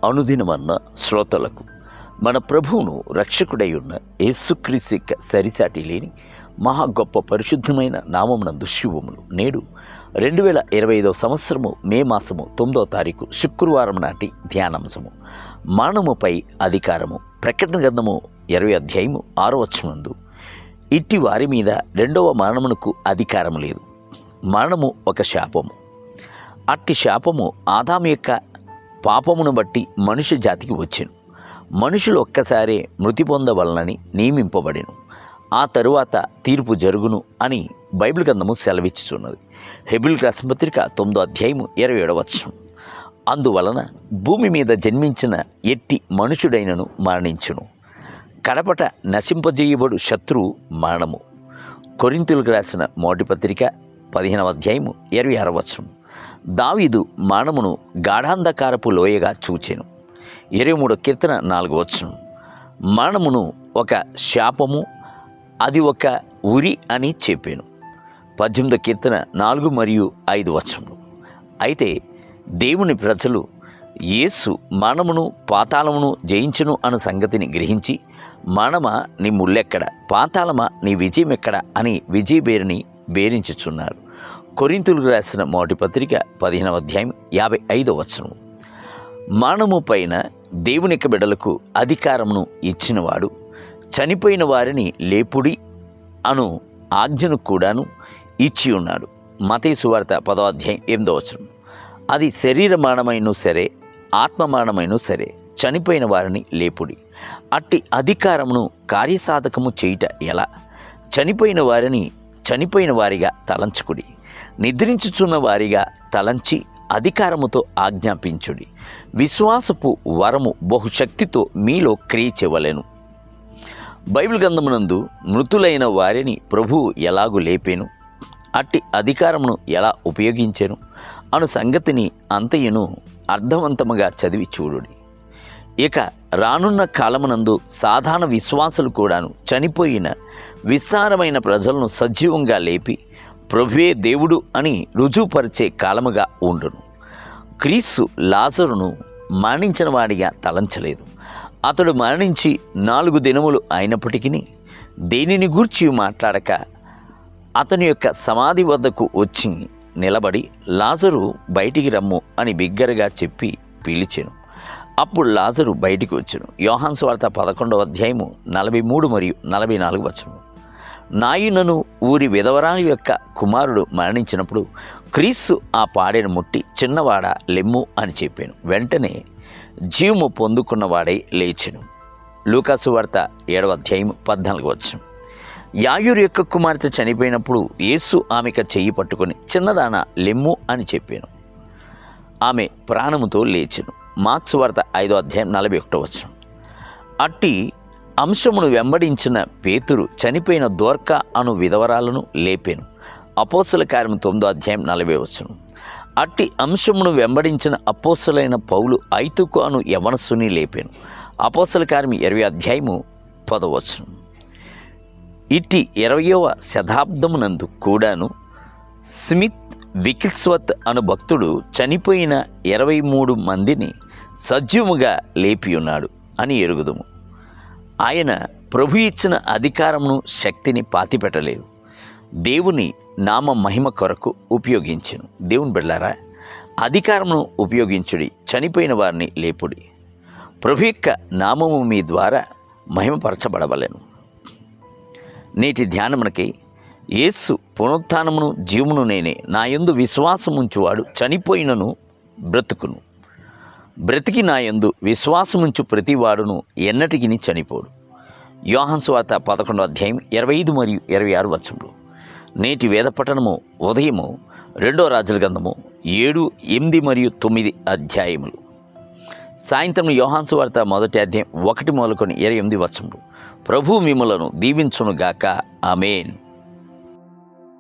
అనుదినమన్న శ్రోతలకు మన ప్రభువును రక్షకుడై ఉన్న యేసుక్రీస్తు యొక్క సరిసాటి లేని మహా గొప్ప పరిశుద్ధమైన నామమునందు శుభములు. నేడు 2025 సంవత్సరము మే మాసము 9వ తారీఖు శుక్రవారం నాటి ధ్యానాంశము మరణముపై అధికారము. ప్రకటన గ్రంథము 20 అధ్యాయము 6వ వచనమందు, ఇట్టి వారి మీద రెండవ మరణమునకు అధికారం లేదు. మరణము ఒక శాపము. అట్టి శాపము ఆదాము యొక్క పాపమును బట్టి మనుష్య జాతికి వచ్చెను. మనుషులు ఒక్కసారే మృతి పొందవలనని నియమింపబడెను. ఆ తరువాత తీర్పు జరుగును అని బైబిల్ గ్రంథము సెలవిచ్చుచున్నది. హెబ్రీయులకు రాసిన పత్రిక 9వ అధ్యాయము 27వ వచనం. అందువలన భూమి మీద జన్మించిన ఎట్టి మనుషుడైనను మరణించును. కడపట నశింపజేయబడు శత్రువు మరణము. కొరింథీయులకు రాసిన మొదటి పత్రిక 15వ అధ్యాయము 26వ వచనం. దావీదు మరణమును గాఢాంధకారపు లోయగా చూచెను. 23వ కీర్తన 4వ వచనం. మరణమును ఒక శాపము, అది ఒక ఉరి అని చెప్పాను. 18వ కీర్తన 4 మరియు 5 వచనములు. అయితే దేవుని ప్రజలు యేసు మరణమును పాతాళమును జయించును అను సంగతిని గ్రహించి, మరణమా నీ ముల్లెక్కడ, పాతాళమా నీ విజయం ఎక్కడ అని విజయబేరిని బేరించుచున్నారు. కొరింథీయులకు రాసిన మొదటి పత్రిక 15వ అధ్యాయం 55వ వచనం. మరణము పైన దేవుని యొక్క బిడ్డలకు అధికారమును ఇచ్చినవాడు చనిపోయిన వారిని లేపుడి అను ఆజ్ఞను కూడాను ఇచ్చి ఉన్నాడు. మత్తయి సువార్త 10వ అధ్యాయం 8వ వచనం. అది శరీర మరణమైనను సరే, ఆత్మ మరణమైనను సరే, చనిపోయిన వారిని లేపుడి. అట్టి అధికారమును కార్యసాధకము చేయుట ఎలా? చనిపోయిన వారిని చనిపోయిన వారిగా తలంచుకుడి, నిద్రించుచున్న వారిగా తలంచి అధికారముతో ఆజ్ఞాపించుడి. విశ్వాసపు వరము బహుశక్తితో మీలో క్రియ చేయవలెను. బైబిల్ గ్రంథమునందు మృతులైన వారిని ప్రభువు ఎలాగూ లేపేను, అట్టి అధికారమును ఎలా ఉపయోగించెను అను సంగతిని అంతయును అర్థవంతముగా చదివి చూడుడి. ఇక రానున్న కాలమునందు సాధారణ విశ్వాసులు కూడాను చనిపోయిన విస్తారమైన ప్రజలను సజీవంగా లేపి ప్రభువే దేవుడు అని రుజువుపరిచే కాలముగా ఉండును. క్రీస్తు లాజరును మరణించిన వాడిగా తలంచలేదు. అతడు మరణించి 4 దినములు అయినప్పటికీ దేనిని గూర్చి మాట్లాడక అతని యొక్క సమాధి వద్దకు వచ్చి నిలబడి, లాజరు బయటికి రమ్ము అని బిగ్గరగా చెప్పి పిలిచెను. అప్పుడు లాజరు బయటికి వచ్చెను. యోహాను సువార్త 11వ అధ్యాయము 43 మరియు 44 వచనం. నాయునను ఊరి విధవరాలు యొక్క కుమారుడు మరణించినప్పుడు క్రీస్తు ఆ పాడెను ముట్టి, చిన్నవాడా లెమ్ము అని చెప్పాను. వెంటనే జీవము పొందుకున్నవాడై లేచెను. లూకాసు వార్త 7వ అధ్యాయం 14వ వచనం. యాయూరు యొక్క కుమార్తె చనిపోయినప్పుడు యేసు ఆమెకు చెయ్యి పట్టుకొని, చిన్నదానా లెమ్ము అని చెప్పాను. ఆమె ప్రాణముతో లేచెను. మార్క్సు వార్త 5వ అధ్యాయం 41వ వచనం. అట్టి అంశమును వెంబడించిన పేతురు చనిపోయిన దోర్కా అను విధవరాలను లేపాను. అపోస్తల కార్యము 9వ అధ్యాయం 40వ వచనం. అట్టి అంశమును వెంబడించిన అపోస్తలైన పౌలు ఐతుకు అను యవనస్తుని లేపాను. అపోస్తల కార్యము 20వ అధ్యాయము 10వ వచనం. ఇట్టి 20వ శతాబ్దమునందు కూడాను స్మిత్ వికిల్స్వత్ అను భక్తుడు చనిపోయిన 23 మందిని సజీవముగా లేపి ఉన్నాడు అని ఎరుగుదుము. ఆయన ప్రభు ఇచ్చిన అధికారమును శక్తిని పాతిపెట్టలేదు, దేవుని నామ మహిమ కొరకు ఉపయోగించెను. దేవుని బిడ్డలారా, అధికారమును ఉపయోగించుడి, చనిపోయిన వారిని లేపుడి. ప్రభు యొక్క నామము మీ ద్వారా మహిమపరచబడవలెను. నేటి ధ్యానమునకై, యేసు పునరుత్థానమును జీవమును నేనే, నా యందు విశ్వాసముంచువాడు చనిపోయినను బ్రతుకును, బ్రతికి నా యందు విశ్వాసముంచు ప్రతివాడును ఎన్నటికిని చనిపోడు. యోహాను సువార్త 11వ అధ్యాయం 25 మరియు 26 వచనములు. నేటి వేద పఠనము ఉదయము 2వ రాజుల గ్రంథము 7, 8 మరియు 9 అధ్యాయములు. సాయంత్రం యోహాను సువార్త 1వ అధ్యాయం 1 మొదలుకొని 28 వచనములు. ప్రభువు మిమ్ములను దీవించునుగాక. ఆమేన్.